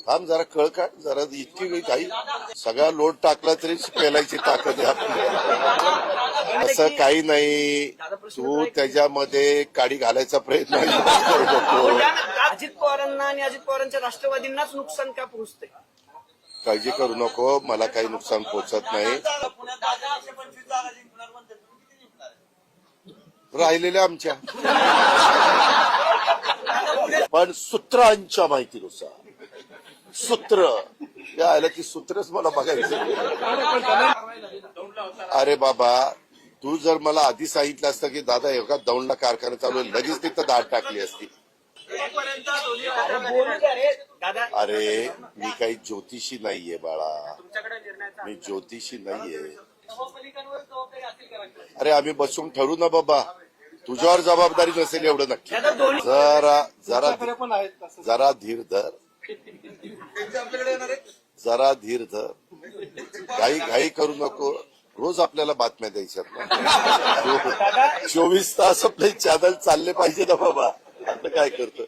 थांब जरा कळ काढ जरा इतकी काही सगळा लोट टाकला तरी पेलायची ताकद आहे आपली. असं काही नाही. तू त्याच्यामध्ये काडी घालायचा प्रयत्न करू नको. अजित पवारांना आणि अजित पवारांच्या राष्ट्रवादींनाच नुकसान का पोहोचते? काळजी करू नको, मला काही नुकसान पोहोचत नाही. राहिलेल्या आमच्या पण सूत्रांच्या माहितीनुसार सूत्र आलं की सूत्रच मला बघायचं. अरे बाबा तू जर मला आधी सांगितलं असतं की दादा एवढा दौंडला कारखाना चालू आहे लगेच तिथं दाट टाकली असती. अरे मी काही ज्योतिषी नाहीये बाळा, मी ज्योतिषी नाहीये. अरे आम्ही बसून ठरू ना बाबा, तुझ्यावर जबाबदारी नसेल एवढं नक्की. जरा जरा जरा धीर धर, जरा धीर धर, घाई करू नको. रोज आपल्याला बातम्या द्यायच्यात ना. 24 तास आपले चॅनल चालले पाहिजे ना बाबा. आता काय करतो.